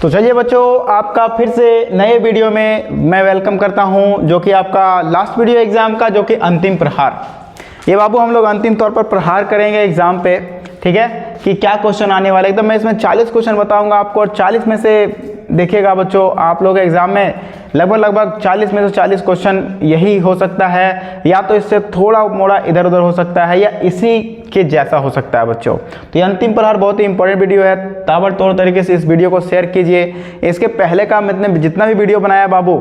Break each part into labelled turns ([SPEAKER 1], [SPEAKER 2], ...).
[SPEAKER 1] तो चलिए बच्चों, आपका फिर से नए वीडियो में मैं वेलकम करता हूं, जो कि आपका लास्ट वीडियो एग्ज़ाम का, जो कि अंतिम प्रहार। ये बाबू हम लोग अंतिम तौर पर प्रहार करेंगे एग्ज़ाम पे, ठीक है, कि क्या क्वेश्चन आने वाले। एकदम मैं इसमें 40 क्वेश्चन बताऊंगा आपको, और 40 में से देखिएगा बच्चों, आप लोग एग्ज़ाम में लगभग 40 में से 40 क्वेश्चन यही हो सकता है, या तो इससे थोड़ा मोड़ा इधर उधर हो सकता है, या इसी के जैसा हो सकता है बच्चों। तो ये अंतिम प्रहार बहुत ही इंपॉर्टेंट वीडियो है, ताबड़तोड़ तरीके से इस वीडियो को शेयर कीजिए। इसके पहले का मैंने जितना भी वीडियो बनाया बाबू,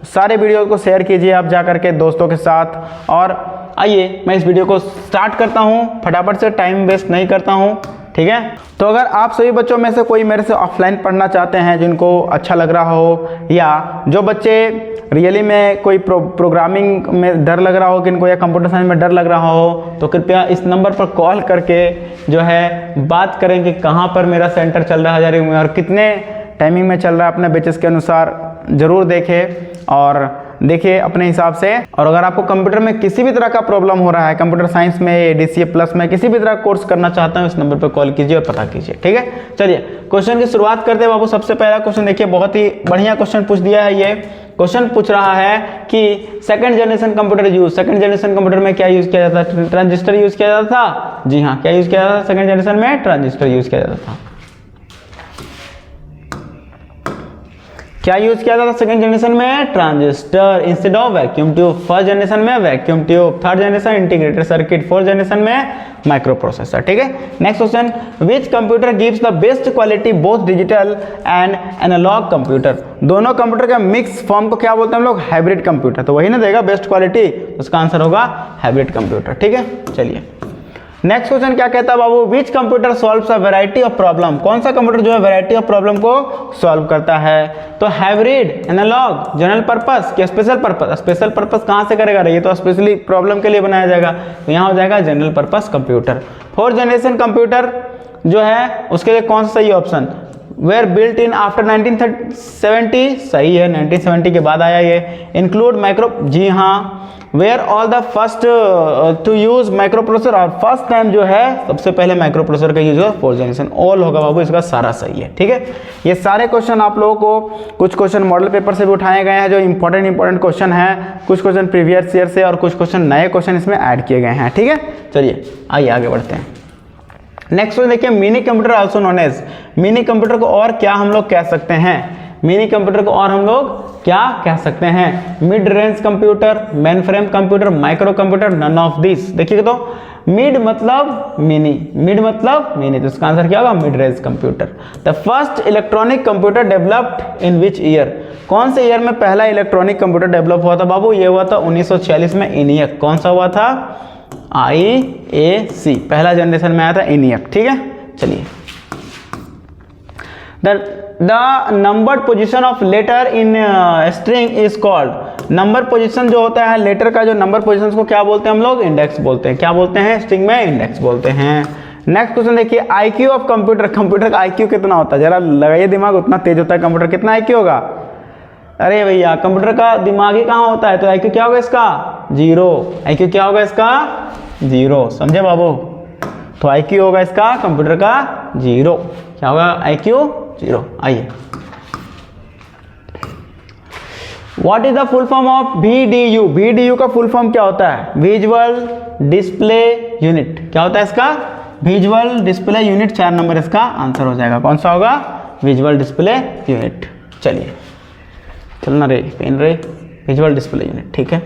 [SPEAKER 1] सारे वीडियो को शेयर कीजिए आप जा करके दोस्तों के साथ। और आइए मैं इस वीडियो को स्टार्ट करता हूँ, फटाफट से, टाइम वेस्ट नहीं करता हूँ, ठीक है। तो अगर आप सभी बच्चों में से कोई मेरे से ऑफलाइन पढ़ना चाहते हैं, जिनको अच्छा लग रहा हो, या जो बच्चे रियली में कोई प्रोग्रामिंग में डर लग रहा हो किनको, या कंप्यूटर साइंस में डर लग रहा हो, तो कृपया इस नंबर पर कॉल करके जो है बात करें कि कहाँ पर मेरा सेंटर चल रहा है में, और कितने टाइमिंग में चल रहा है, अपने बैचेस के अनुसार ज़रूर देखें और देखिए अपने हिसाब से। और अगर आपको कंप्यूटर में किसी भी तरह का प्रॉब्लम हो रहा है, कंप्यूटर साइंस में, DCA प्लस में, किसी भी तरह का कोर्स करना चाहता हूँ, इस नंबर पर कॉल कीजिए और पता कीजिए, ठीक है। चलिए क्वेश्चन की शुरुआत करते हैं बाबू। सबसे पहला क्वेश्चन देखिए, बहुत ही बढ़िया क्वेश्चन पूछ दिया है। ये क्वेश्चन पूछ रहा है कि second generation computer use, second generation computer में क्या यूज किया जाता था? ट्रांजिस्टर यूज किया जाता था। जी हाँ, क्या यूज किया जाता था सेकंड जनरेशन में? ट्रांजिस्टर यूज किया जाता था। क्या यूज किया जाता था सेकंड जनरेशन में? Transistor instead of vacuum tube. First generation में vacuum tube, third generation integrated circuit, fourth generation में माइक्रो प्रोसेसर, ठीक है। Next question, which computer gives the best quality both digital and analog computer? दोनों computer का mix form को क्या बोलते हैं हम लोग? Hybrid computer. तो वही ना देगा बेस्ट क्वालिटी, उसका आंसर होगा हाइब्रिड कंप्यूटर, ठीक है। चलिए नेक्स्ट क्वेश्चन क्या कहता है बाबू, which computer solves a variety of problem? कौन सा कंप्यूटर जो है वैरायटी ऑफ प्रॉब्लम को सॉल्व करता है? तो हाइब्रिड, एनालॉग, जनरल पर्पस कि स्पेशल पर्पस? स्पेशल पर्पस कहाँ से करेगा रे, ये तो स्पेशली प्रॉब्लम के लिए बनाया जाएगा, तो यहाँ हो जाएगा general purpose computer. Fourth generation computer जो है उसके लिए कौन सा सही option? Were built in after 1970, सही है, 1970 के बाद आया ये। इंक्लूड माइक्रो, जी हाँ। Were all the first to use micro processor, और फर्स्ट टाइम जो है सबसे पहले माइक्रो प्रोसेसर का यूज हुआ फोर्थ जनरेशन। ऑल होगा बाबू, इसका सारा सही है, ठीक है। ये सारे क्वेश्चन आप लोगों को, कुछ क्वेश्चन मॉडल पेपर से भी उठाए गए हैं जो इंपॉर्टेंट क्वेश्चन है, कुछ क्वेश्चन प्रीवियस ईयर से, और कुछ क्वेश्चन नए क्वेश्चन इसमें ऐड किए गए हैं, ठीक है। चलिए आइए आगे बढ़ते हैं। नेक्स्ट क्वेश्चन देखिए, mini computer also known as, mini computer को और क्या हम लोग कह सकते हैं? मिनी कंप्यूटर को और हम लोग क्या कह सकते हैं? Mid range computer, main frame computer, micro computer, none of this. देखिए तो मिड मतलब मिनी, मिड मतलब मिनी, तो इसका आंसर क्या होगा? Mid range computer. The first electronic computer developed in which year? कौन से ईयर में पहला इलेक्ट्रॉनिक कंप्यूटर डेवलप हुआ था बाबू? ये हुआ था 1946 में, ENIAC। कौन सा हुआ था? IAC, पहला जनरेशन में आया था ENIAC, ठीक है। चलिए, the numbered position of letter in string is called, number position जो होता है लेटर का, जो नंबर पोजीशन को क्या बोलते हैं हम लोग? इंडेक्स बोलते हैं। क्या बोलते हैं? स्ट्रिंग में इंडेक्स बोलते हैं। नेक्स्ट क्वेश्चन देखिए, IQ ऑफ कंप्यूटर, कंप्यूटर का IQ कितना होता है? जरा लगाइए दिमाग, उतना तेज होता है कंप्यूटर, कितना IQ होगा? अरे भैया, कंप्यूटर का दिमाग ही कहाँ होता है, तो IQ क्या होगा इसका? 0। IQ क्या होगा इसका? 0, समझे बाबू? तो IQ होगा इसका कंप्यूटर का 0। क्या होगा IQ? 0। आइए, what is the full form of VDU? VDU का फुल फॉर्म क्या होता है? Visual display unit. क्या होता है इसका? Visual display unit. 4 नंबर इसका आंसर हो जाएगा। कौन सा होगा? Visual display unit. चलिए चलना रे, पेन रे, विजुअल डिस्प्ले यूनिट, ठीक है।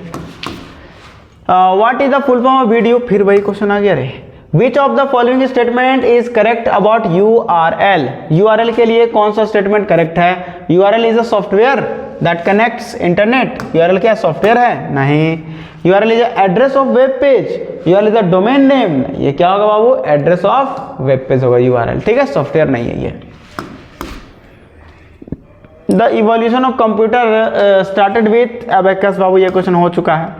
[SPEAKER 1] What is the full form of VDU? फिर वही क्वेश्चन आ गया रे। Which of the following statement is correct about URL? URL के लिए कौन सा स्टेटमेंट करेक्ट है? URL is a software that connects internet. URL क्या सॉफ्टवेयर है? नहीं। URL is a address of web page. URL is a domain name. ये क्या होगा बाबू? एड्रेस ऑफ वेब पेज होगा URL, ठीक है, सॉफ्टवेयर नहीं है ये। The evolution of computer started with abacus. बाबू ये क्वेश्चन हो चुका है।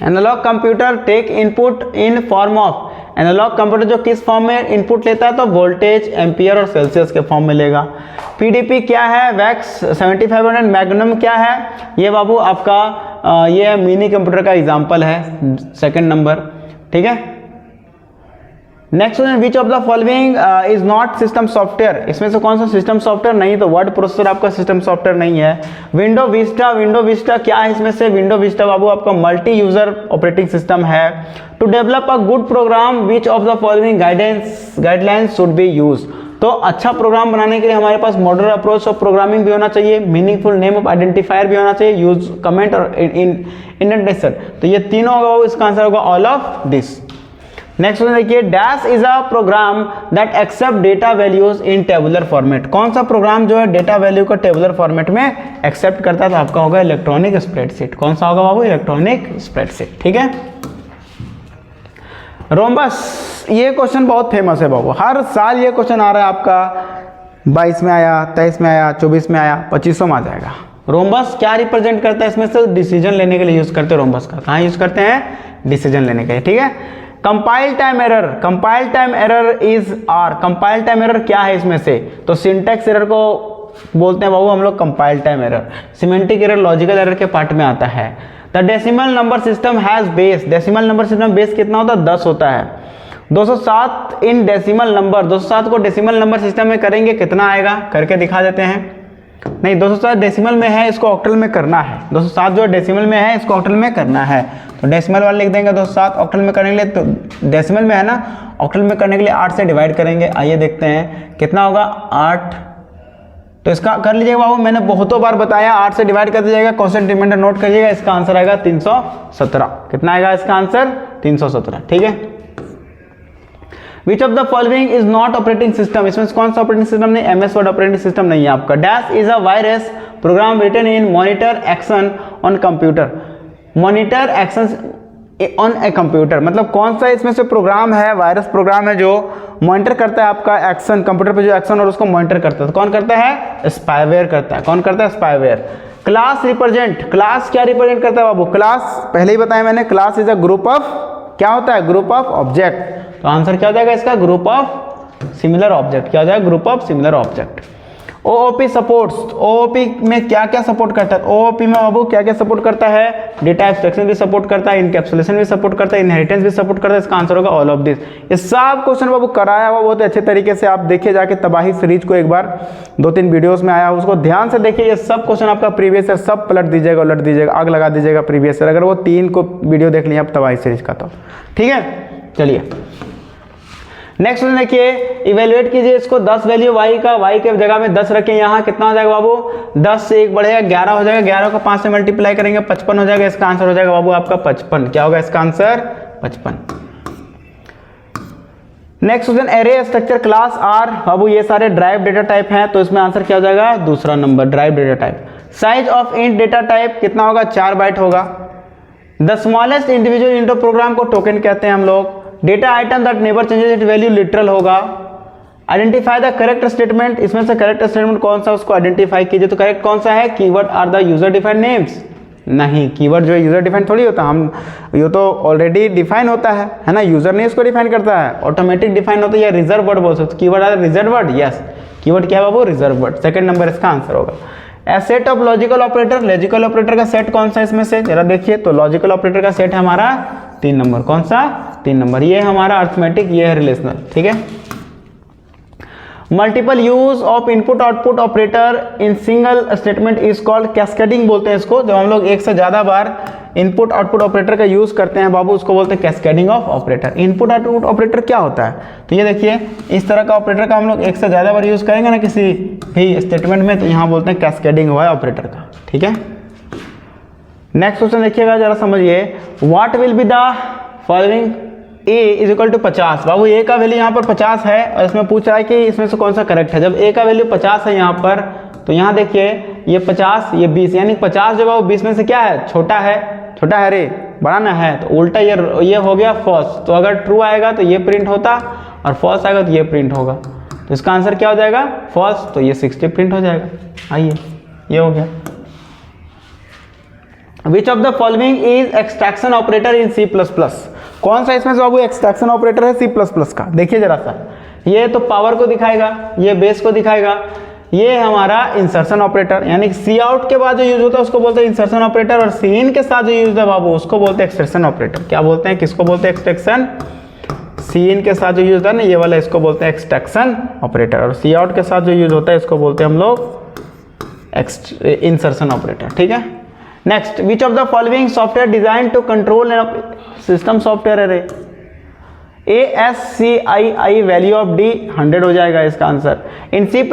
[SPEAKER 1] Analog computer take input in form of, analog computer जो किस फॉर्म में इनपुट लेता है? तो वोल्टेज, एम्पियर और सेल्सियस के फॉर्म में लेगा। PDP क्या है? वैक्स 7500। मैग्नम क्या है? ये बाबू आपका ये मिनी कंप्यूटर का एग्जाम्पल है, सेकंड नंबर, ठीक है। Next question, which of the following is not system software, इसमें से कौन सा सिस्टम सॉफ्टवेयर नहीं, तो वर्ड प्रोसेसर आपका सिस्टम सॉफ्टवेयर नहीं है। विंडो विस्टा, विंडो विस्टा क्या है इसमें से, विंडो विस्टा बाबू आपका मल्टी यूजर ऑपरेटिंग सिस्टम है। To develop a good program which of the following guidelines should be use, तो अच्छा प्रोग्राम बनाने के लिए हमारे पास मॉडर्न अप्रोच ऑफ प्रोग्रामिंग भी होना चाहिए, मीनिंगफुल नेम ऑफ आइडेंटिफायर भी होना चाहिए, यूज कमेंट और इंडेंटेशन, तो ये तीनों होगा, इसका आंसर होगा all of this. Next question देखिए, dash is a program that accept data values in tabular format, कौन सा प्रोग्राम जो है डेटा वैल्यू को टेबुलर फॉर्मेट में एक्सेप्ट करता है, तो आपका होगा इलेक्ट्रॉनिक स्प्रेडशीट। कौन सा होगा बाबू, इलेक्ट्रॉनिक स्प्रेडशीट, ठीक है। रोम्बस, ये क्वेश्चन बहुत फेमस है बाबू, हर साल ये क्वेश्चन आ रहा है आपका, 22 में आया, 23 में आया, 24 में आया, 2500 में आ जाएगा। रोम्बस क्या रिप्रेजेंट करता है, इसमें से डिसीजन लेने के लिए यूज करते हैं रोम्बस का, कहाँ यूज करते हैं, डिसीजन लेने के लिए, ठीक है। Compile time error, compile time error is are, compile time error क्या है इसमें से, तो सिंटैक्स एरर को बोलते हैं बाबू हम लोग compile time error, semantic error logical error के पार्ट में आता है। The decimal number system has base, decimal number system base कितना होता है, 10 होता है। 207 इन डेसिमल नंबर, 207 को डेसिमल नंबर सिस्टम में करेंगे कितना आएगा, करके दिखा देते हैं। नहीं, 207 डेसिमल में है, इसको ऑक्टल में करना है, 207 जो डेसिमल में है इसको ऑक्टल में करना है, तो डेसिमल वाले लिख देंगे 207, ऑक्टल में करने के लिए, तो डेसिमल में है ना, ऑक्टल में करने के लिए 8 से डिवाइड करेंगे। आइए देखते हैं कितना होगा, 8, तो इसका कर लीजिएगा बाबू, मैंने बहुतों बार बताया, 8 से डिवाइड कर दीजिएगा, कॉन्स्टेंट रिमाइंडर नोट करिएगा, इसका आंसर आएगा 317। कितना आएगा इसका आंसर, 317, ठीक है। Which of the following is not operating system, इसमें कौन सा ऑपरेटिंग सिस्टम नहीं, एमएस वर्ड ऑपरेटिंग सिस्टम नहीं है आपका। Dash is a virus program written in monitor action on computer, monitor action on a computer, मतलब कौन सा इसमें से प्रोग्राम है, वायरस प्रोग्राम है जो मॉनिटर करता है आपका एक्शन, कंप्यूटर पे जो एक्शन और उसको मॉनिटर करता है, तो कौन करता है, स्पाईवेयर करता है। कौन करता है, स्पाईवेयर। क्लास रिप्रेजेंट, क्लास क्या रिप्रेजेंट करता है बाबू, क्लास पहले ही बताया मैंने, class is a group of, क्या होता है, ग्रुप ऑफ ऑब्जेक्ट, तो आंसर क्या हो जाएगा इसका, ग्रुप ऑफ सिमिलर ऑब्जेक्ट, क्या हो जाएगा, group of similar object. OOP supports, OOP में क्या क्या सपोर्ट करता है, ओओपी में बाबू क्या क्या सपोर्ट करता है, डेटा एब्स्ट्रैक्शन भी सपोर्ट करता है, इनकैप्सुलेशन भी सपोर्ट करता है, इनहेरिटेंस भी सपोर्ट करता है, इसका आंसर होगा ऑल ऑफ दिस। ये सब क्वेश्चन बाबू कराया हुआ बहुत अच्छे तरीके से, आप देखिए जाके तबाही सीरीज को एक बार 2-3 वीडियोस में आया, उसको ध्यान से देखिए, ये सब क्वेश्चन आपका प्रीवियस है, सब पलट दीजिएगा, उलट दीजिएगा, आग लगा दीजिएगा प्रीवियस ईयर, अगर वो 3 को वीडियो देख लिया आप तबाही सीरीज का, तो ठीक है। चलिए नेक्स्ट क्वेश्चन देखिए, इवेल्युएट कीजिए इसको, 10 वैल्यू y का, y के जगह में 10 रखें, यहाँ कितना हो जाएगा बाबू, 10 से 1 बढ़ेगा 11 हो जाएगा, 11 को 5 से मल्टीप्लाई करेंगे 55 हो जाएगा, इसका आंसर हो जाएगा बाबू आपका 55। क्या होगा इसका answer, 55। Next question, array structure class are, बाबू ये सारे ड्राइव डेटा टाइप हैं, तो इसमें आंसर क्या हो जाएगा, दूसरा number, drive data type. Size of int data type कितना होगा, 4 बाइट होगा। The smallest individual unit of program को टोकन कहते हैं हम लोग। Data item that never changes it value literal होगा। आइडेंटिफाई द करेक्ट स्टेटमेंट, इसमें से करेक्ट स्टेटमेंट कौन सा उसको आइडेंटिफाई कीजिए, तो करेक्ट कौन सा है, keyword are the user defined names, नहीं कीवर्ड जो है यूजर डिफाइन थोड़ी होता, हम ये तो ऑलरेडी डिफाइन होता है ना, यूजर नहीं इसको डिफाइन करता है, ऑटोमेटिक डिफाइन होता है, या रिजर्व वर्ड बोल सकते, keyword are reserve word, yes keyword क्या है बाबू, रिजर्व वर्ड, सेकंड नंबर इसका आंसर होगा। A set of logical operator, logical operator का सेट कौन सा इसमें से जरा देखिए, तो लॉजिकल ऑपरेटर का सेट है हमारा 3 नंबर, कौन सा, 3 नंबर, ये हमारा अर्थमेटिक, ये है रिलेशनल, ठीक है। Multiple use of input output operator in single statement is called cascading बोलते हैं इसको, जब हम लोग एक से ज्यादा बार इनपुट आउटपुट ऑपरेटर का यूज करते हैं बाबू, उसको बोलते हैं cascading of operator. Input output operator क्या होता है, तो ये देखिए इस तरह का ऑपरेटर का हम लोग एक से ज्यादा बार यूज करेंगे ना किसी भी स्टेटमेंट में, तो यहाँ बोलते हैं कैस्केडिंग हुआ है ऑपरेटर का, ठीक है। नेक्स्ट क्वेश्चन देखिएगा जरा समझिए, what will be the following a is equal to 50, बाबू a का वैल्यू यहाँ पर 50 है और इसमें पूछ रहा है कि इसमें से कौन सा करेक्ट है। जब a का वैल्यू 50 है यहाँ पर, तो यहाँ देखिए ये 50 ये 20, यानी 50 जो है वो 20 में से क्या है, छोटा है रे, बड़ा ना है, तो उल्टा ये हो गया फॉल्स, तो अगर ट्रू आएगा तो ये प्रिंट होता और फॉल्स आएगा तो ये प्रिंट होगा, तो इसका आंसर क्या हो जाएगा, फॉल्स, तो ये 60 प्रिंट हो जाएगा। आइए ये हो गया। विच of the following is extraction operator in C++, कौन सा इसमें से बाबू एक्सट्रैक्शन ऑपरेटर है C++ का, देखिए जरा सा, ये तो पावर को दिखाएगा, ये बेस को दिखाएगा, ये हमारा इंसर्शन ऑपरेटर, यानी सी आउट के बाद जो यूज होता है उसको बोलते हैं इंसर्शन ऑपरेटर, और सी इन के साथ जो यूज है बाबू उसको बोलते हैं एक्सट्रैक्शन ऑपरेटर। क्या बोलते हैं, किसको बोलते हैं, एक्सट्रैक्शन, सी इन के साथ जो यूज होता है ना ये वाला, इसको बोलते हैं एक्सट्रैक्शन ऑपरेटर, और सी आउट के साथ जो यूज होता है इसको बोलते हैं हम लोग इंसर्शन ऑपरेटर, ठीक है। Next, which of the following software design to control system software array. ASCII value of D 100 हो जाएगा इसका answer. In C++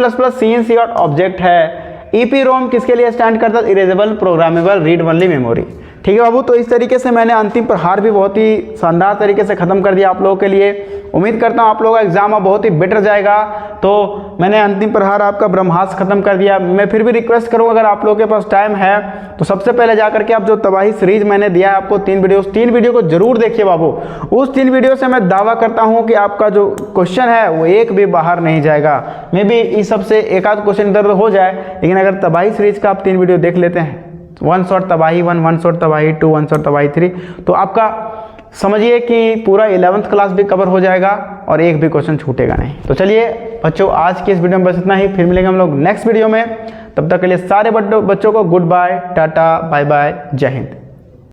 [SPEAKER 1] C dot object है। EPROM किसके लिए स्टैंड करता है, erasable programmable read only memory, ठीक है बाबू। तो इस तरीके से मैंने अंतिम प्रहार भी बहुत ही शानदार तरीके से खत्म कर दिया आप लोगों के लिए। उम्मीद करता हूँ आप लोगों का एग्जाम अब बहुत ही बेटर जाएगा। तो मैंने अंतिम प्रहार आपका ब्रह्मास्त्र खत्म कर दिया। मैं फिर भी रिक्वेस्ट करूँगा अगर आप लोगों के पास टाइम है तो सबसे पहले जाकर के आप जो तबाही सीरीज मैंने दिया है आपको 3 वीडियो को जरूर देखिए बाबू। उस 3 वीडियो से मैं दावा करता हूँ कि आपका जो क्वेश्चन है वो एक भी बाहर नहीं जाएगा। मे बी इस सबसे एक आध क्वेश्चन इधर हो जाए, लेकिन अगर तबाही सीरीज का आप 3 वीडियो देख लेते हैं, 1 शॉट तबाही 1, 1 शॉट तबाही 2, 1 शॉट तबाही 3, तो आपका समझिए कि पूरा 11th क्लास भी कवर हो जाएगा और एक भी क्वेश्चन छूटेगा नहीं। तो चलिए बच्चों, आज की इस वीडियो में बस इतना ही। फिर मिलेंगे हम लोग नेक्स्ट वीडियो में। तब तक के लिए सारे बच्चों को good bye, ta ta, bye bye, जय हिंद।